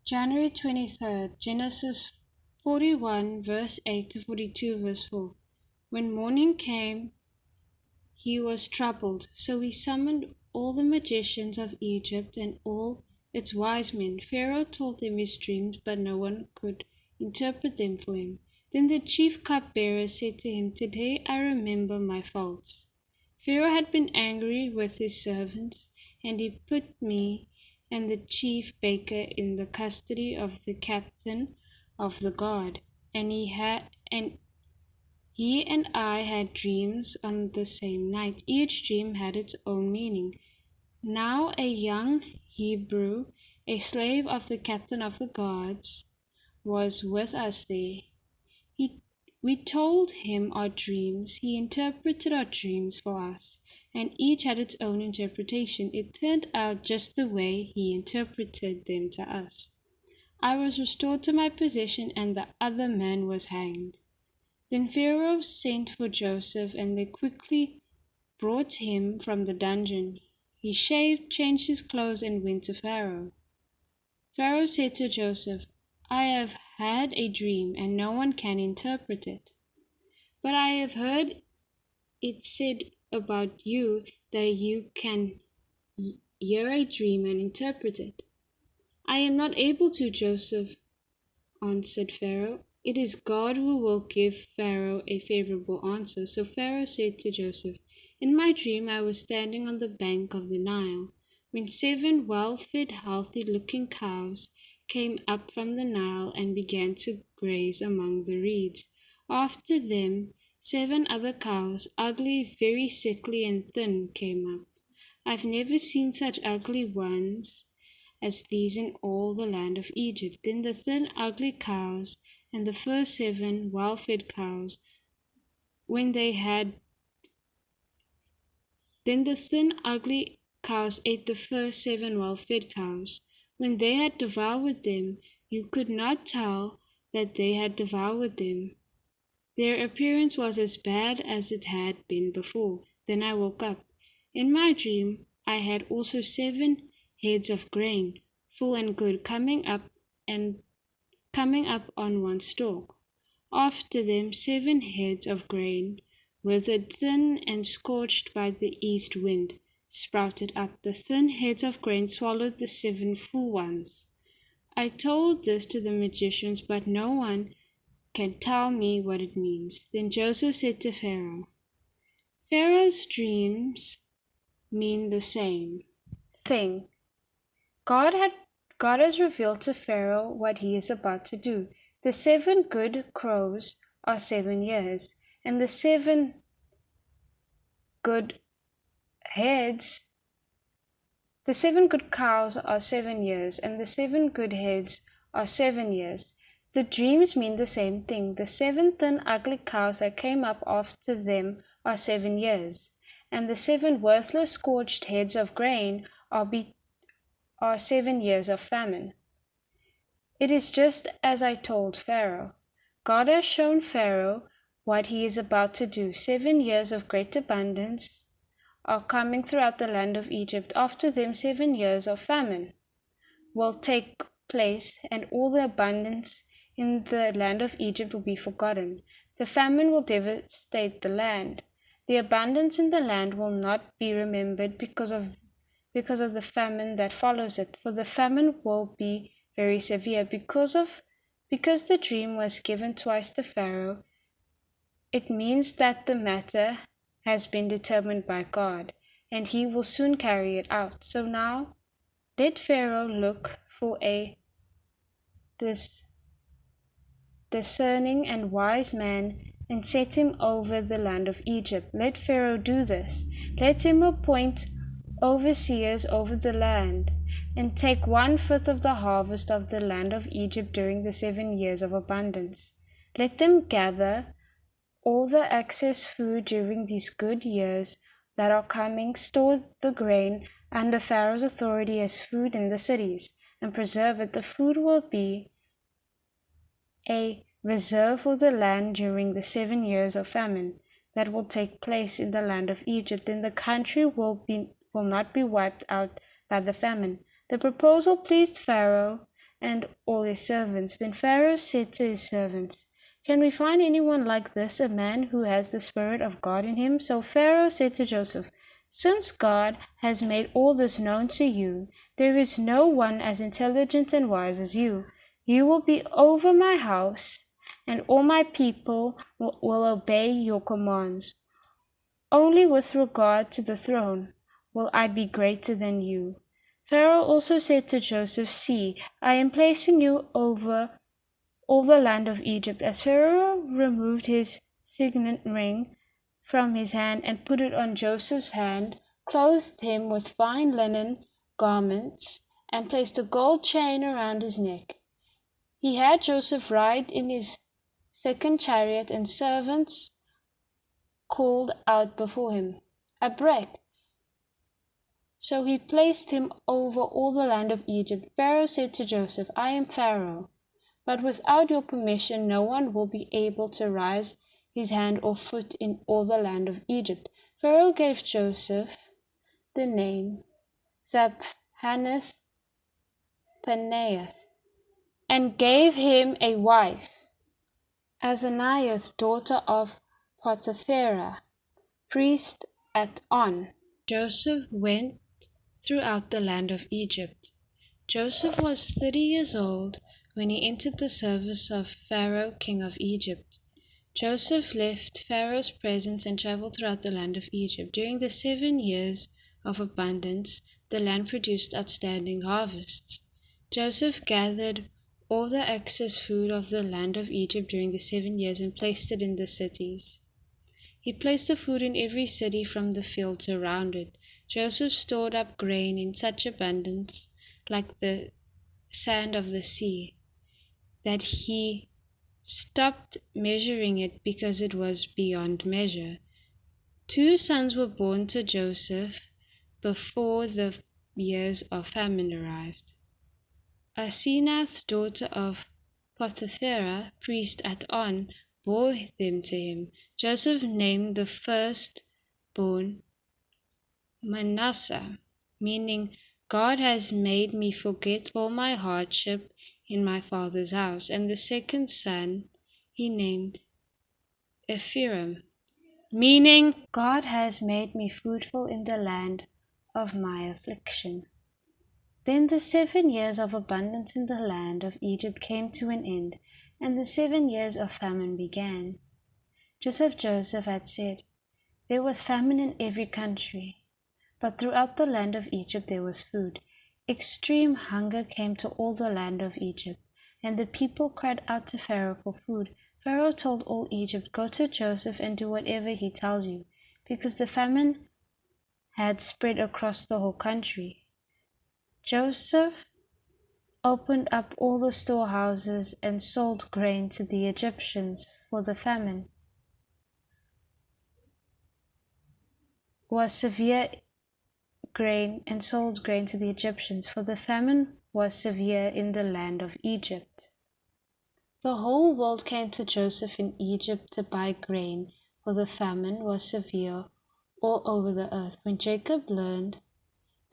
January 23rd, Genesis 41, verse 8 to 42, verse 4. When morning came, he was troubled. So he summoned all the magicians of Egypt and all its wise men. Pharaoh told them his dreams, but no one could interpret them for him. Then the chief cupbearer said to him, "Today I remember my faults." Pharaoh had been angry with his servants, and he put me and the chief baker in the custody of the captain of the guard. And he and I had dreams on the same night. Each dream had its own meaning. Now a young Hebrew, a slave of the captain of the guards, was with us there. We told him our dreams. He interpreted our dreams for us, and each had its own interpretation. It turned out just the way he interpreted them to us. I was restored to my position, and the other man was hanged. Then Pharaoh sent for Joseph, and they quickly brought him from the dungeon. He shaved, changed his clothes, and went to Pharaoh. Pharaoh said to Joseph, "I have had a dream, and no one can interpret it. But I have heard it said about you that you can hear a dream and interpret it." "I am not able to," Joseph answered Pharaoh. "It is God who will give Pharaoh a favorable answer." So Pharaoh said to Joseph, "In my dream I was standing on the bank of the Nile, when 7 well-fed, healthy-looking cows came up from the Nile and began to graze among the reeds. After them 7 other cows, ugly, very sickly and thin, came up. I've never seen such ugly ones as these in all the land of Egypt. Then the thin, ugly cows and the first 7 well-fed cows, when they had Then the thin, ugly cows ate the first 7 well-fed cows. When they had devoured them, you could not tell that they had devoured them. Their appearance was as bad as it had been before. Then I woke up. In my dream, I had also 7 heads of grain, full and good, coming up on one stalk. After them 7 heads of grain, withered, thin, and scorched by the east wind, sprouted up. The thin heads of grain swallowed the 7 full ones. I told this to the magicians, but no one can tell me what it means." Then Joseph said to Pharaoh, "Pharaoh's dreams mean the same thing. God has revealed to Pharaoh what he is about to do. The 7 good crows are 7 years, and the 7 good heads, the 7 good cows are 7 years, and the 7 good heads are 7 years. The dreams mean the same thing. The 7 thin, ugly cows that came up after them are 7 years, and the 7 worthless, scorched heads of grain are 7 years of famine." It is just as I told Pharaoh. God has shown Pharaoh what he is about to do. 7 years of great abundance are coming throughout the land of Egypt. After them 7 years of famine will take place, and all the abundance in the land of Egypt will be forgotten. The famine will devastate the land. The abundance in the land will not be remembered because of the famine that follows it, for the famine will be very severe. Because the dream was given twice to Pharaoh, it means that the matter has been determined by God, and he will soon carry it out. So now let Pharaoh look for a discerning and wise man and set him over the land of Egypt. Let Pharaoh do this. Let him appoint overseers over the land, and take 1/5 of the harvest of the land of Egypt during the 7 years of abundance. Let them gather all the excess food during these good years that are coming, store the grain under Pharaoh's authority as food in the cities, and preserve it. The food will be a reserve for the land during the 7 years of famine that will take place in the land of Egypt. Then the country will not be wiped out by the famine." The proposal pleased Pharaoh, and all his servants. Then Pharaoh said to his servants, "Can we find anyone like this, a man who has the Spirit of God in him?" So Pharaoh said to Joseph, "Since God has made all this known to you, there is no one as intelligent and wise as you. You will be over my house, and all my people will obey your commands. Only with regard to the throne will I be greater than you." Pharaoh also said to Joseph, "See, I am placing you over all the land of Egypt." As Pharaoh removed his signet ring from his hand and put it on Joseph's hand, clothed him with fine linen garments, and placed a gold chain around his neck, he had Joseph ride in his second chariot, and servants called out before him, "Abrek!" So he placed him over all the land of Egypt. Pharaoh said to Joseph, "I am Pharaoh, but without your permission no one will be able to raise his hand or foot in all the land of Egypt." Pharaoh gave Joseph the name Zaphaneth Paneah, and gave him a wife, Azaniah, daughter of Potipharah, priest at On. Joseph went throughout the land of Egypt. Joseph was 30 years old when he entered the service of Pharaoh, king of Egypt. Joseph left Pharaoh's presence and traveled throughout the land of Egypt. During the 7 years of abundance, the land produced outstanding harvests. Joseph gathered all the excess food of the land of Egypt during the 7 years and placed it in the cities. He placed the food in every city from the fields around it. Joseph stored up grain in such abundance, like the sand of the sea, that he stopped measuring it because it was beyond measure. 2 sons were born to Joseph before the years of famine arrived. Asenath, daughter of Potipharah, priest at On, bore them to him. Joseph named the firstborn Manasseh, meaning "God has made me forget all my hardship in my father's house," and the second son he named Ephraim, meaning "God has made me fruitful in the land of my affliction." Then the 7 years of abundance in the land of Egypt came to an end, and the 7 years of famine began. Just as Joseph had said, there was famine in every country, but throughout the land of Egypt there was food. Extreme hunger came to all the land of Egypt, and the people cried out to Pharaoh for food. Pharaoh told all Egypt, "Go to Joseph and do whatever he tells you," because the famine had spread across the whole country. Joseph opened up all the storehouses and sold grain to the Egyptians, for the famine was severe in the land of Egypt. The whole world came to Joseph in Egypt to buy grain, for the famine was severe all over the earth. When Jacob learned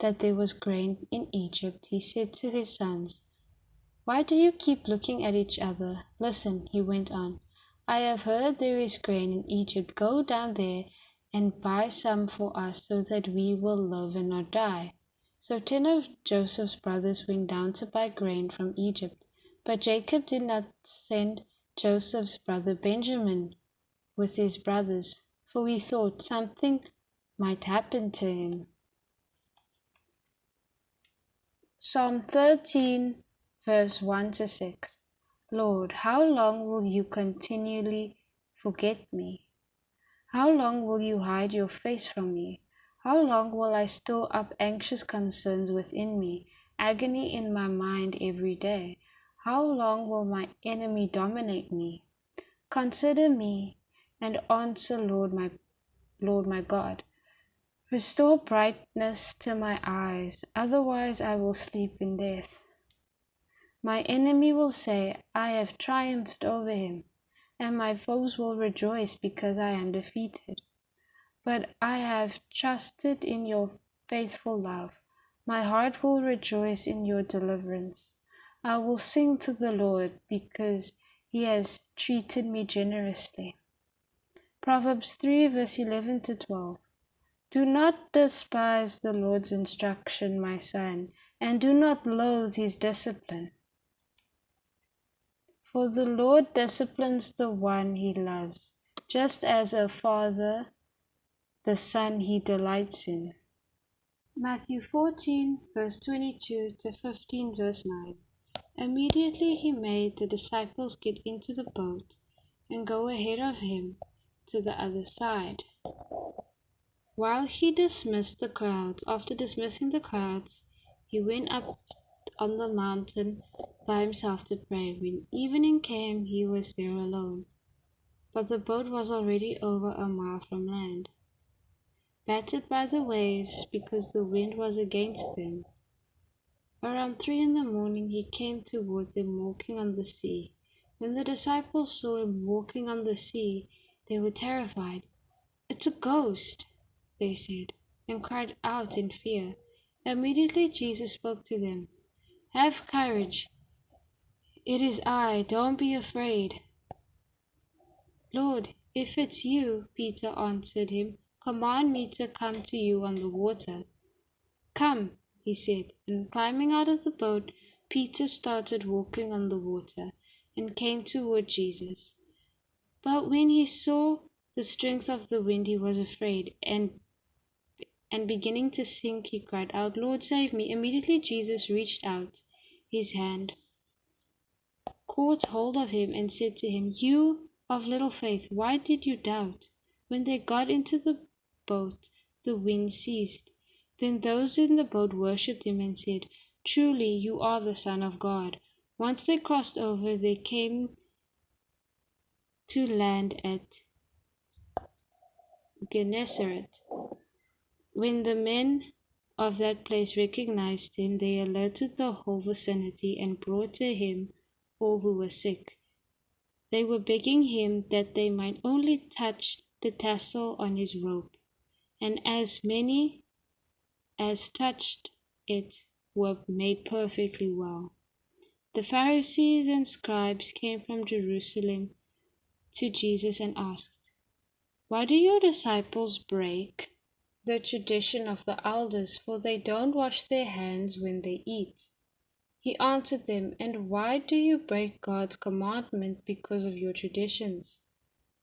that there was grain in Egypt, he said to his sons, "Why do you keep looking at each other? Listen," he went on, "I have heard there is grain in Egypt. Go down there and buy some for us so that we will live and not die." So 10 of Joseph's brothers went down to buy grain from Egypt. But Jacob did not send Joseph's brother Benjamin with his brothers, for he thought something might happen to him. Psalm 13, verse 1-6. Lord, how long will you continually forget me? How long will you hide your face from me? How long will I store up anxious concerns within me, agony in my mind every day? How long will my enemy dominate me? Consider me and answer, Lord my God. Restore brightness to my eyes, otherwise I will sleep in death. My enemy will say, "I have triumphed over him," and my foes will rejoice because I am defeated. But I have trusted in your faithful love. My heart will rejoice in your deliverance. I will sing to the Lord because he has treated me generously. Proverbs 3 verse 11 to 12. Do not despise the Lord's instruction, my son, and do not loathe his discipline. For the Lord disciplines the one he loves, just as a father the son he delights in. Matthew 14 verse 22 to 15 verse 9. Immediately he made the disciples get into the boat and go ahead of him to the other side, while he dismissed the crowds. After dismissing the crowds, he went up on the mountain by himself to pray. When evening came, he was there alone, but the boat was already over a mile from land, battered by the waves because the wind was against them. Around 3 in the morning he came toward them walking on the sea. When the disciples saw him walking on the sea, they were terrified. "It's a ghost," they said, and cried out in fear. Immediately Jesus spoke to them. "Have courage. It is I. Don't be afraid." "Lord, if it's you," Peter answered him, "command me to come to you on the water." "Come," he said, and climbing out of the boat, Peter started walking on the water and came toward Jesus. But when he saw the strength of the wind, he was afraid, and beginning to sink, he cried out, "Lord, save me." Immediately Jesus reached out his hand, caught hold of him, and said to him, "You of little faith, why did you doubt?" When they got into the boat, the wind ceased. Then those in the boat worshipped him and said, "Truly, you are the Son of God." Once they crossed over, they came to land at Gennesaret. When the men of that place recognized him, they alerted the whole vicinity and brought to him all who were sick. They were begging him that they might only touch the tassel on his robe, and as many as touched it were made perfectly well. The Pharisees and scribes came from Jerusalem to Jesus and asked, "Why do your disciples break the tradition of the elders, for they don't wash their hands when they eat?" He answered them, "And why do you break God's commandment because of your traditions?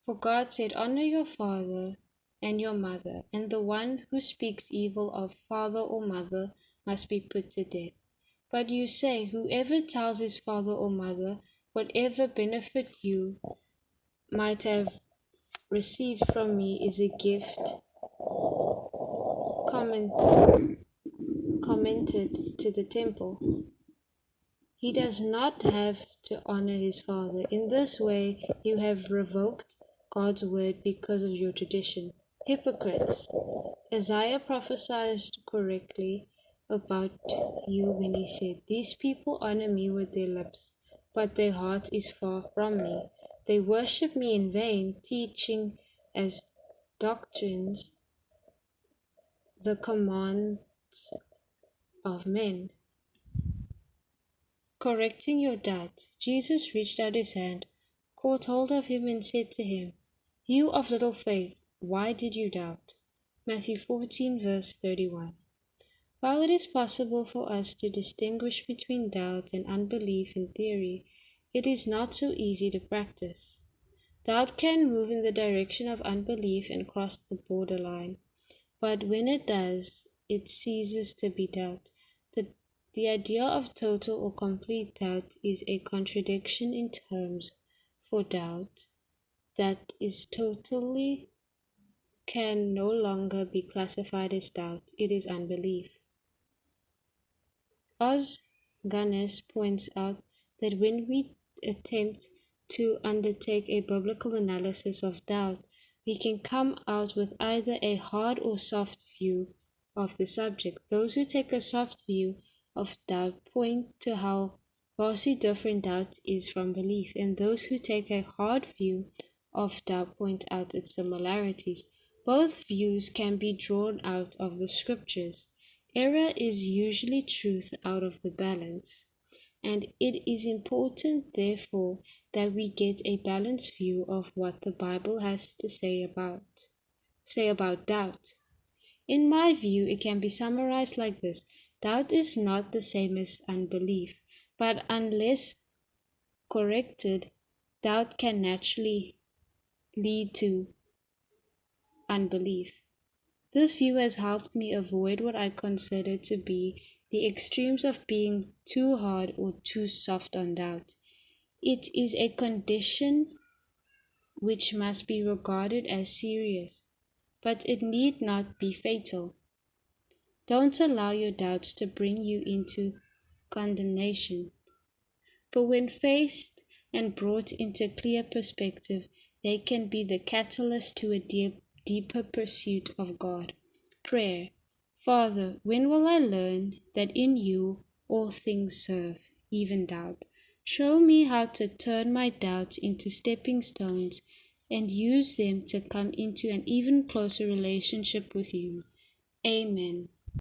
For God said, 'Honor your father and your mother,' and the one who speaks evil of father or mother must be put to death. But you say, 'Whoever tells his father or mother, whatever benefit you might have received from me is a gift commented to the temple. He does not have to honor his father. In this way, you have revoked God's word because of your tradition. Hypocrites! Isaiah prophesied correctly about you when he said, 'These people honor me with their lips, but their heart is far from me. They worship me in vain, teaching as doctrines the commands of men.'" Correcting your doubt, Jesus reached out his hand, caught hold of him, and said to him, "You of little faith, why did you doubt?" Matthew 14 verse 31. While it is possible for us to distinguish between doubt and unbelief in theory, it is not so easy to practice. Doubt can move in the direction of unbelief and cross the borderline, but when it does, it ceases to be doubt. The idea of total or complete doubt is a contradiction in terms, for doubt that is totally can no longer be classified as doubt, it is unbelief. Os Guinness points out that when we attempt to undertake a biblical analysis of doubt, we can come out with either a hard or soft view of the subject. Those who take a soft view of doubt point to how vastly different doubt is from belief, and those who take a hard view of doubt point out its similarities. Both views can be drawn out of the scriptures. Error is usually truth out of the balance. And it is important, therefore, that we get a balanced view of what the Bible has to say about doubt. In my view, it can be summarized like this: doubt is not the same as unbelief, but unless corrected, doubt can naturally lead to unbelief. This view has helped me avoid what I consider to be the extremes of being too hard or too soft on doubt. It is a condition which must be regarded as serious, but it need not be fatal. Don't allow your doubts to bring you into condemnation, but when faced and brought into clear perspective, they can be the catalyst to a deeper pursuit of God. Prayer. Father, when will I learn that in you all things serve, even doubt? Show me how to turn my doubts into stepping stones and use them to come into an even closer relationship with you. Amen.